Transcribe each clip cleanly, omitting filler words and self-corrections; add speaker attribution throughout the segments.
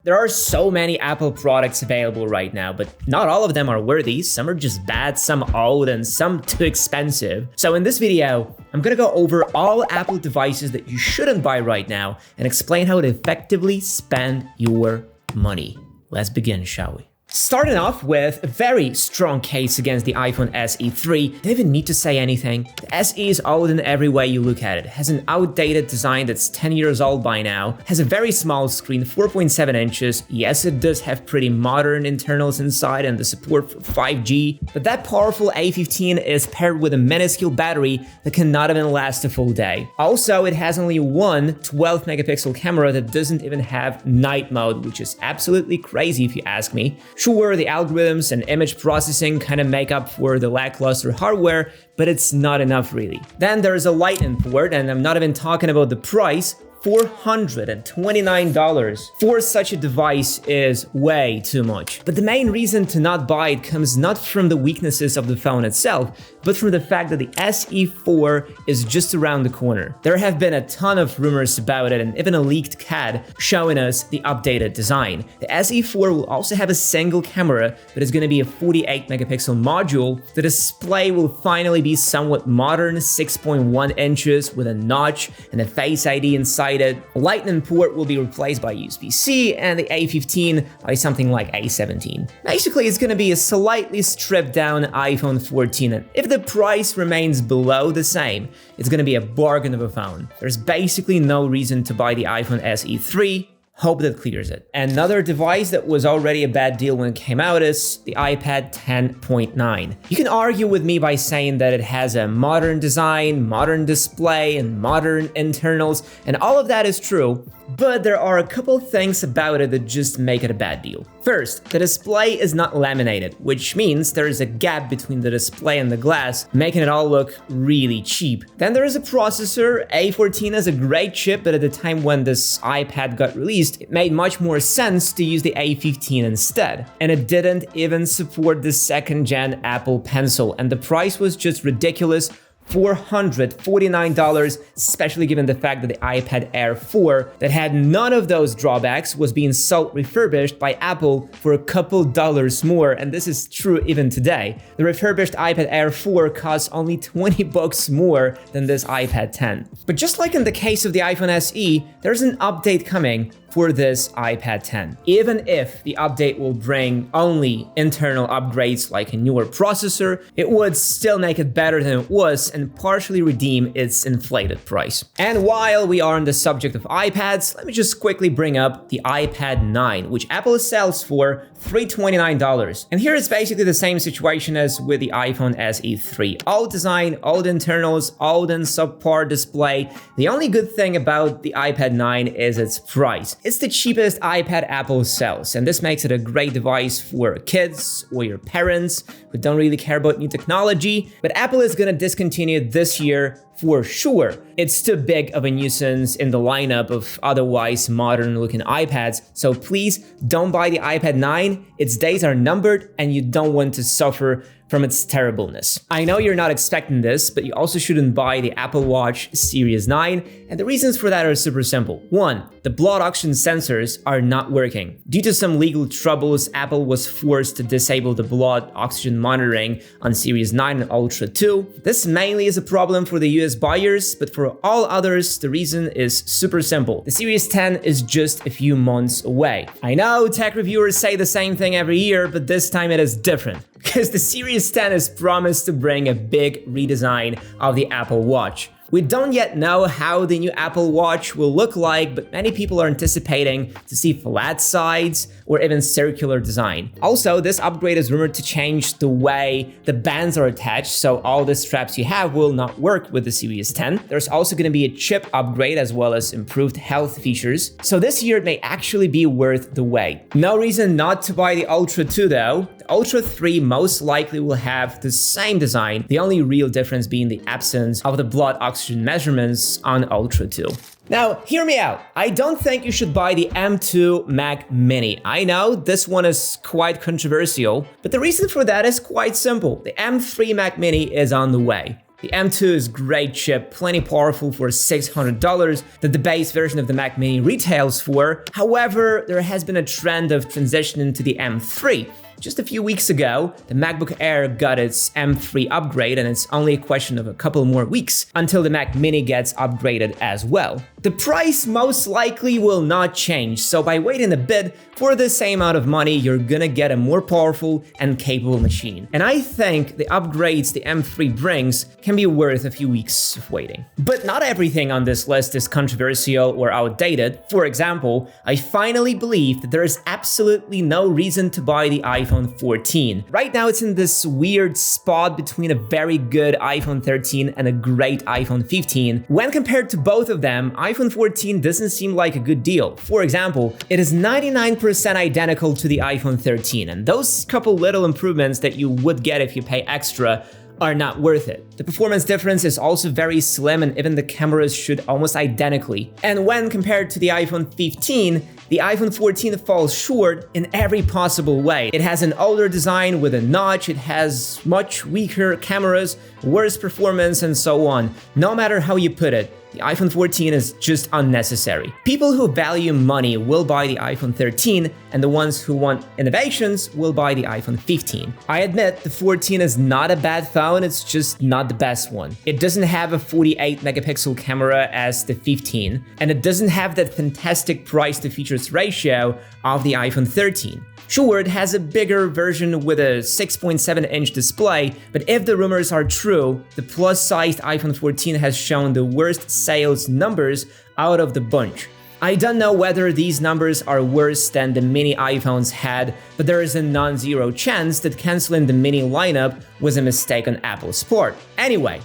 Speaker 1: There are so many Apple products available right now, but not all of them are worthy. Some are just bad, some old, and some too expensive. So in this video, I'm gonna go over all Apple devices that you shouldn't buy right now and explain how to effectively spend your money. Let's begin, shall we? Starting off with a very strong case against the iPhone SE 3, don't even need to say anything. The SE is old in every way you look at it. It has an outdated design that's 10 years old by now, has a very small screen, 4.7 inches. Yes, it does have pretty modern internals inside and the support for 5G, but that powerful A15 is paired with a minuscule battery that cannot even last a full day. Also, it has only one 12 megapixel camera that doesn't even have night mode, which is absolutely crazy if you ask me. Sure, the algorithms and image processing kind of make up for the lackluster hardware, but it's not enough really. Then there's a Lightning port, and I'm not even talking about the price. $429 for such a device is way too much. But the main reason to not buy it comes not from the weaknesses of the phone itself, but from the fact that the SE4 is just around the corner. There have been a ton of rumors about it and even a leaked CAD showing us the updated design. The SE4 will also have a single camera, but it's going to be a 48 megapixel module. The display will finally be somewhat modern, 6.1 inches with a notch and a Face ID inside it. Lightning port will be replaced by USB-C and the A15 by something like A17. Basically, it's going to be a slightly stripped down iPhone 14, and if the price remains below the same, it's going to be a bargain of a phone. There's basically no reason to buy the iPhone SE 3. Hope that clears it. Another device that was already a bad deal when it came out is the iPad 10.9. You can argue with me by saying that it has a modern design, modern display, and modern internals, and all of that is true, but there are a couple things about it that just make it a bad deal. First, the display is not laminated, which means there is a gap between the display and the glass, making it all look really cheap. Then there is a processor. A14 is a great chip, but at the time when this iPad got released, it made much more sense to use the A15 instead. And it didn't even support the second-gen Apple Pencil, and the price was just ridiculous. $449, especially given the fact that the iPad Air 4 that had none of those drawbacks was being sold refurbished by Apple for a couple dollars more, and this is true even today. The refurbished iPad Air 4 costs only $20 more than this iPad 10. But just like in the case of the iPhone SE, there's an update coming for this iPad 10. Even if the update will bring only internal upgrades like a newer processor, it would still make it better than it was and partially redeem its inflated price. And while we are on the subject of iPads, let me just quickly bring up the iPad 9, which Apple sells for $329. And here it's basically the same situation as with the iPhone SE 3. Old design, old internals, old and subpar display. The only good thing about the iPad 9 is its price. It's the cheapest iPad Apple sells, and this makes it a great device for kids or your parents who don't really care about new technology. But Apple is gonna discontinue this year for sure. It's too big of a nuisance in the lineup of otherwise modern looking iPads, so please don't buy the iPad 9. Its days are numbered and you don't want to suffer from its terribleness. I know you're not expecting this, but you also shouldn't buy the Apple Watch Series 9, and the reasons for that are super simple. One, the blood oxygen sensors are not working. Due to some legal troubles, Apple was forced to disable the blood oxygen monitoring on Series 9 and Ultra 2. This mainly is a problem for the US buyers, but for all others, the reason is super simple. The Series 10 is just a few months away. I know tech reviewers say the same thing every year, but this time it is different, because the Series 10 is promised to bring a big redesign of the Apple Watch. We don't yet know how the new Apple Watch will look like, but many people are anticipating to see flat sides or even circular design. Also, this upgrade is rumored to change the way the bands are attached, so all the straps you have will not work with the Series 10. There's also going to be a chip upgrade as well as improved health features, so this year it may actually be worth the wait. No reason not to buy the Ultra 2 though. The Ultra 3 most likely will have the same design, the only real difference being the absence of the blood oxygen measurements on Ultra 2. Now, hear me out. I don't think you should buy the M2 Mac Mini. I know this one is quite controversial, but the reason for that is quite simple. The M3 Mac Mini is on the way. The M2 is great chip, plenty powerful for $600 that the base version of the Mac Mini retails for. However, there has been a trend of transitioning to the M3. Just a few weeks ago, the MacBook Air got its M3 upgrade, and it's only a question of a couple more weeks until the Mac Mini gets upgraded as well. The price most likely will not change, so by waiting a bit, for the same amount of money, you're gonna get a more powerful and capable machine. And I think the upgrades the M3 brings can be worth a few weeks of waiting. But not everything on this list is controversial or outdated. For example, I finally believe that there is absolutely no reason to buy the iPhone 14. Right now it's in this weird spot between a very good iPhone 13 and a great iPhone 15. When compared to both of them, iPhone 14 doesn't seem like a good deal. For example, it is 99% identical to the iPhone 13, and those couple little improvements that you would get if you pay extra are not worth it. The performance difference is also very slim, and even the cameras shoot almost identically. And when compared to the iPhone 15, the iPhone 14 falls short in every possible way. It has an older design with a notch, it has much weaker cameras, worse performance, and so on. No matter how you put it, the iPhone 14 is just unnecessary. People who value money will buy the iPhone 13, and the ones who want innovations will buy the iPhone 15. I admit the 14 is not a bad phone, it's just not the best one. It doesn't have a 48 megapixel camera as the 15, and it doesn't have that fantastic price to features ratio of the iPhone 13. Sure, it has a bigger version with a 6.7-inch display, but if the rumors are true, the plus-sized iPhone 14 has shown the worst sales numbers out of the bunch. I don't know whether these numbers are worse than the mini iPhones had, but there is a non-zero chance that canceling the mini lineup was a mistake on Apple's part. Anyway,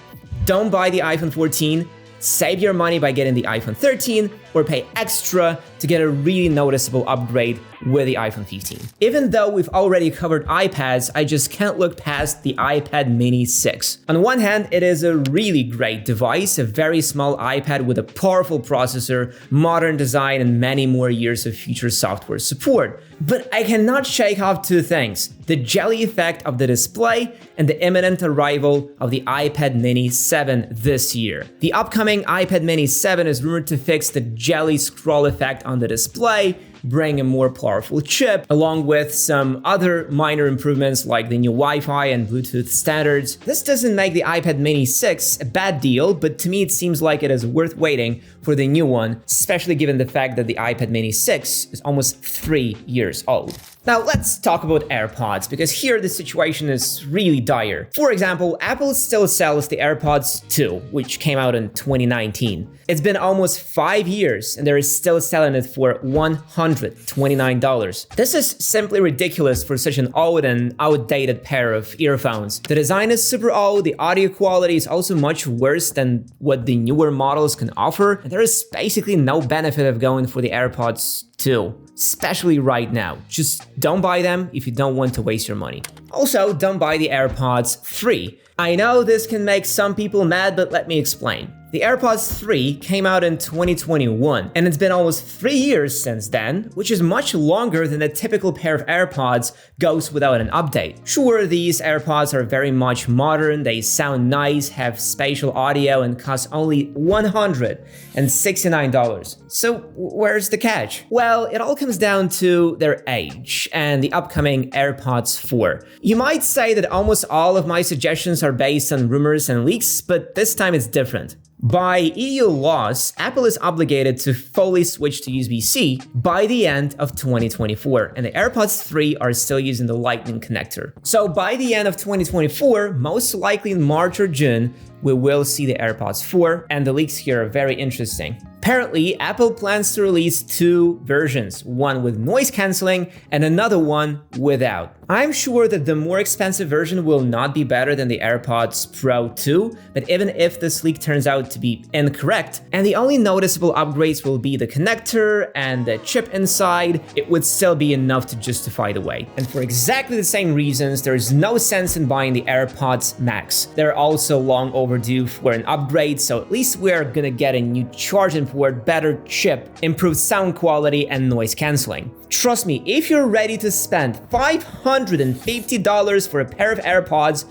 Speaker 1: don't buy the iPhone 14, save your money by getting the iPhone 13, or pay extra to get a really noticeable upgrade with the iPhone 15. Even though we've already covered iPads, I just can't look past the iPad Mini 6. On one hand, it is a really great device, a very small iPad with a powerful processor, modern design, and many more years of future software support. But I cannot shake off two things: the jelly effect of the display and the imminent arrival of the iPad Mini 7 this year. The upcoming iPad Mini 7 is rumored to fix the jelly scroll effect on the display, bring a more powerful chip, along with some other minor improvements like the new Wi-Fi and Bluetooth standards. This doesn't make the iPad Mini 6 a bad deal, but to me it seems like it is worth waiting for the new one, especially given the fact that the iPad Mini 6 is almost 3 years old. Now let's talk about AirPods, because here the situation is really dire. For example, Apple still sells the AirPods 2, which came out in 2019. It's been almost 5 years and they're still selling it for $129. This is simply ridiculous for such an old and outdated pair of earphones. The design is super old, the audio quality is also much worse than what the newer models can offer, and there is basically no benefit of going for the AirPods 2. Especially right now. Just don't buy them if you don't want to waste your money. Also, don't buy the AirPods 3. I know this can make some people mad, but let me explain. The AirPods 3 came out in 2021, and it's been almost 3 years since then, which is much longer than a typical pair of AirPods goes without an update. Sure, these AirPods are very much modern, they sound nice, have spatial audio, and cost only $169. So where's the catch? Well, it all comes down to their age and the upcoming AirPods 4. You might say that almost all of my suggestions are based on rumors and leaks, but this time it's different. By EU laws, Apple is obligated to fully switch to USB-C by the end of 2024, and the AirPods 3 are still using the Lightning connector. So by the end of 2024, most likely in March or June, we will see the AirPods 4, and the leaks here are very interesting. Apparently, Apple plans to release 2 versions, one with noise cancelling and another one without. I'm sure that the more expensive version will not be better than the AirPods Pro 2, but even if this leak turns out to be incorrect, and the only noticeable upgrades will be the connector and the chip inside, it would still be enough to justify the wait. And for exactly the same reasons, there is no sense in buying the AirPods Max. They're also long overdue for an upgrade, so at least we're gonna get a new charging port, better chip, improved sound quality, and noise cancelling. Trust me, if you're ready to spend $550 for a pair of AirPods,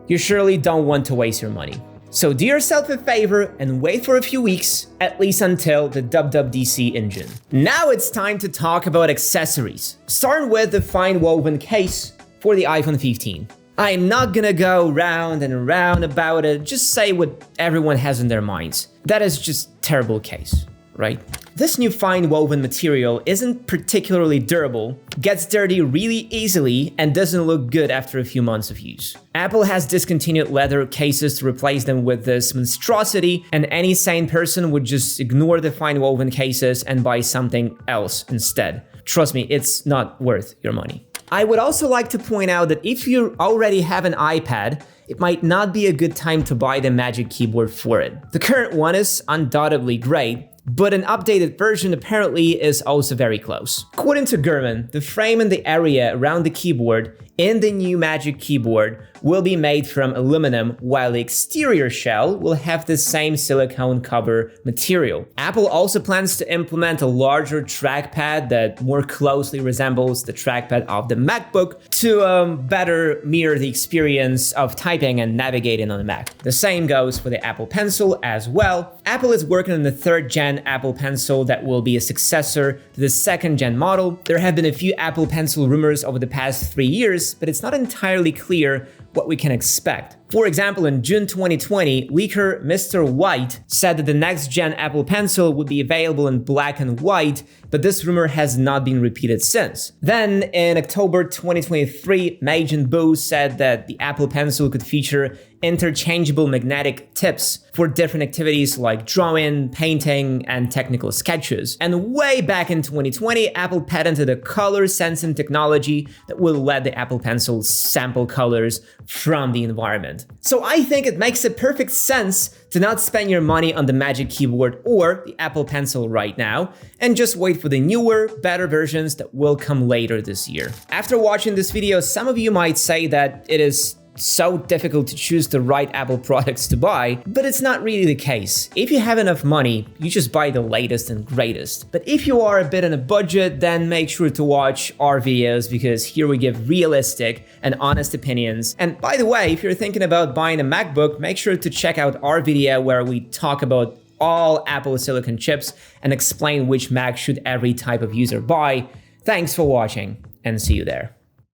Speaker 1: you surely don't want to waste your money. So do yourself a favor and wait for a few weeks, at least until the WWDC engine. Now it's time to talk about accessories, starting with the fine woven case for the iPhone 15. I'm not gonna go round and round about it, just say what everyone has in their minds. That is just terrible case, right? This new fine woven material isn't particularly durable, gets dirty really easily, and doesn't look good after a few months of use. Apple has discontinued leather cases to replace them with this monstrosity, and any sane person would just ignore the fine woven cases and buy something else instead. Trust me, it's not worth your money. I would also like to point out that if you already have an iPad, it might not be a good time to buy the Magic Keyboard for it. The current one is undoubtedly great, but an updated version apparently is also very close. According to Gurman, the frame and the area around the keyboard in the new Magic Keyboard will be made from aluminum, while the exterior shell will have the same silicone cover material. Apple also plans to implement a larger trackpad that more closely resembles the trackpad of the MacBook to better mirror the experience of typing and navigating on a Mac. The same goes for the Apple Pencil as well. Apple is working on the 3rd gen Apple Pencil that will be a successor to the 2nd gen model. There have been a few Apple Pencil rumors over the past 3 years, but it's not entirely clear what we can expect. For example, in June 2020, leaker Mr. White said that the next gen Apple Pencil would be available in black and white, but this rumor has not been repeated since. Then, in October 2023, Majin Buu said that the Apple Pencil could feature interchangeable magnetic tips for different activities like drawing, painting, and technical sketches. And way back in 2020, Apple patented a color sensing technology that will let the Apple Pencil sample colors from the environment. So I think it makes a perfect sense to not spend your money on the Magic Keyboard or the Apple Pencil right now, and just wait for the newer, better versions that will come later this year. After watching this video, some of you might say that it is so difficult to choose the right Apple products to buy, but it's not really the case. If you have enough money, you just buy the latest and greatest. But if you are a bit on a budget, then make sure to watch our videos, because here we give realistic and honest opinions. And by the way, if you're thinking about buying a MacBook, make sure to check out our video where we talk about all Apple silicon chips and explain which Mac should every type of user buy. Thanks for watching, and see you there.